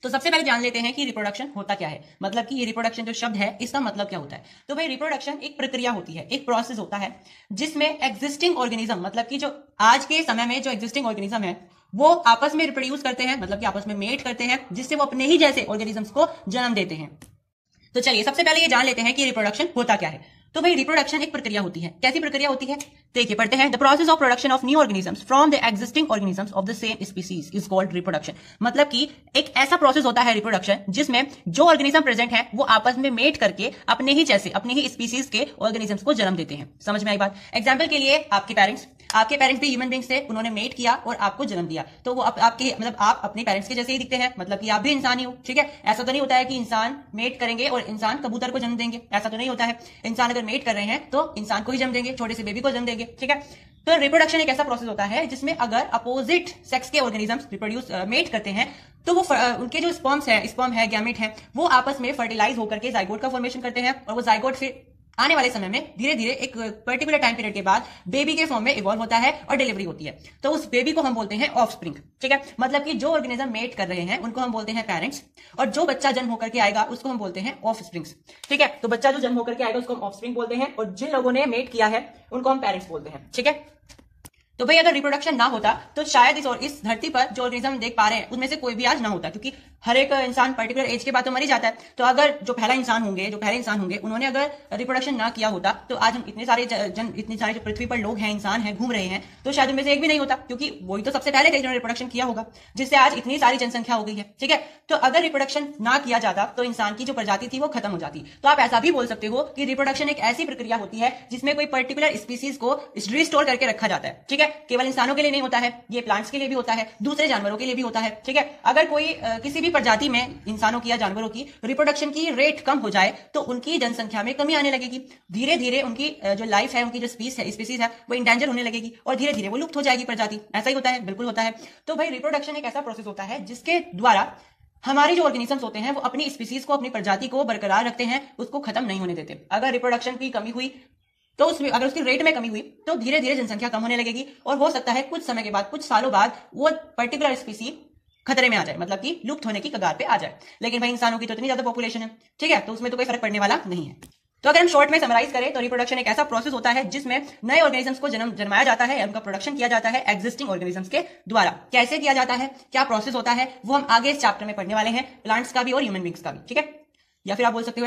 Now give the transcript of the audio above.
तो सबसे पहले जान लेते हैं कि रिप्रोडक्शन होता क्या है, मतलब कि ये रिप्रोडक्शन जो शब्द है इसका मतलब क्या होता है। तो भाई रिप्रोडक्शन एक प्रक्रिया होती है, एक प्रोसेस होता है जिसमें एग्जिस्टिंग ऑर्गेनिज्म, मतलब कि जो आज के समय में जो एग्जिस्टिंग ऑर्गेनिज्म है वो आपस में रिप्रोड्यूस करते हैं, मतलब कि आपस में मेट करते हैं, जिससे वो अपने ही जैसे ऑर्गेनिजम्स को जन्म देते हैं। तो चलिए सबसे पहले ये जान लेते हैं कि रिप्रोडक्शन होता क्या है। तो भाई रिप्रोडक्शन एक प्रक्रिया होती है। कैसी प्रक्रिया होती है, देखिए पढ़ते हैं। The process of production of new organisms from the existing organisms of the same species is called reproduction. मतलब कि एक ऐसा प्रोसेस होता है रिप्रोडक्शन जिसमें जो ऑर्गेनिज्म प्रेजेंट है वो आपस में मेट करके अपने ही जैसे अपने ही स्पीसीज के ऑर्गेनिजम्स को जन्म देते हैं। समझ में आई बात। एग्जाम्पल के लिए आपके पेरेंट्स भी ह्यूमन बींग्स थे, उन्होंने मेट किया और आपको जन्म दिया, तो वो आपके मतलब आप अपने पेरेंट्स के जैसे ही दिखते हैं, मतलब कि आप भी इंसान ही हो। ठीक है, ऐसा तो नहीं होता है कि इंसान मेट करेंगे और इंसान कबूतर को जन्म देंगे, ऐसा तो नहीं होता है। इंसान अगर मेट कर रहे हैं तो इंसान को ही जन्म देंगे, छोटे से बेबी को जन्म देंगे। ठीक है, तो रिप्रोडक्शन एक ऐसा प्रोसेस होता है जिसमें अगर अपोजिट सेक्स के ऑर्गेनिजम्स रिप्रोड्यूस मेट करते हैं तो वो उनके जो स्पर्म है गैमेट है, वो आपस में फर्टिलाइज होकर के जाइगोट का फॉर्मेशन करते हैं, और वो जाइगोट फिर आने वाले समय में धीरे धीरे एक पर्टिकुलर टाइम पीरियड के बाद बेबी के फॉर्म में इवॉल्व होता है और डिलीवरी होती है। तो उस बेबी को हम बोलते हैं ऑफस्प्रिंग। ठीक है, मतलब कि जो ऑर्गेनिज्म मेट कर रहे हैं उनको हम बोलते हैं पेरेंट्स, और जो बच्चा जन्म होकर के आएगा उसको हम बोलते हैं ऑफस्प्रिंग्स। ठीक है, तो बच्चा जो जन्म होकर के आएगा उसको हम ऑफस्प्रिंग बोलते हैं, और जिन लोगों ने मेट किया है उनको हम पेरेंट्स बोलते हैं। ठीक है, तो भाई अगर रिप्रोडक्शन ना होता तो शायद इस धरती पर जो ऑर्गेनिज्म देख पा रहे हैं उनमें से कोई भी आज ना होता, क्योंकि हर एक इंसान पर्टिकुलर एज के बाद तो मर ही जाता है। तो अगर जो पहले इंसान होंगे उन्होंने अगर रिप्रोडक्शन ना किया होता तो आज हम इतने सारे जो पृथ्वी पर लोग हैं, इंसान हैं, घूम रहे हैं, तो शायद उनमें से एक भी नहीं होता, क्योंकि वही तो सबसे पहले थे जिन्होंने रिप्रोडक्शन किया होगा, जिससे आज इतनी सारी जनसंख्या हो गई है। ठीक है, तो अगर रिप्रोडक्शन ना किया जाता तो इंसान की जो प्रजाति थी वो खत्म हो जाती। तो आप ऐसा भी बोल सकते हो कि रिप्रोडक्शन एक ऐसी प्रक्रिया होती है जिसमें कोई पर्टिकुलर स्पीसीज को रिस्टोर करके रखा जाता है। ठीक है, केवल इंसानों के लिए नहीं होता है, ये प्लांट्स के लिए भी होता है, दूसरे जानवरों के लिए भी होता है। ठीक है, अगर कोई किसी भी प्रजाति में इंसानों की या जानवरों की रिप्रोडक्शन की रेट कम हो जाए तो उनकी जनसंख्या में कमी आने लगेगी, धीरे धीरे उनकी जो लाइफ है, उनकी जो स्पीसीज है वो इंडेंजर होने लगेगी, और धीरे धीरे वो लुप्त हो जाएगी प्रजाति। ऐसा ही होता है, बिल्कुल होता है। तो भाई रिप्रोडक्शन एक ऐसा प्रोसेस होता है जिसके द्वारा हमारे जो ऑर्गेनिजम्स होते हैं वो अपनी स्पीसीज को, अपनी प्रजाति को बरकरार रखते हैं, उसको खत्म नहीं होने देते। अगर रिप्रोडक्शन की कमी हुई तो उसमें अगर उसकी रेट में कमी हुई तो धीरे धीरे जनसंख्या कम होने लगेगी, और हो सकता है कुछ समय के बाद, कुछ सालों बाद वो पर्टिकुलर स्पीसी खतरे में आ जाए, मतलब कि लुप्त होने की कगार पे आ जाए। लेकिन भाई इंसानों की तो इतनी ज्यादा पॉपुलेशन है, ठीक है, तो उसमें तो कोई फर्क पड़ने वाला नहीं है। तो अगर हम शॉर्ट में समराइज करें तो रिप्रोडक्शन एक ऐसा प्रोसेस होता है जिसमें नए ऑर्गेनिजम्स को जन्माया जाता है, उनका प्रोडक्शन किया जाता है एग्जिस्टिंग ऑर्गेनिजम्स के द्वारा। कैसे किया जाता है, क्या प्रोसेस होता है, वो हम आगे इस चैप्टर में पढ़ने वाले हैं, प्लांट्स का भी और ह्यूमन बींग्स का भी। ठीक है, या फिर आप बोल सकते हो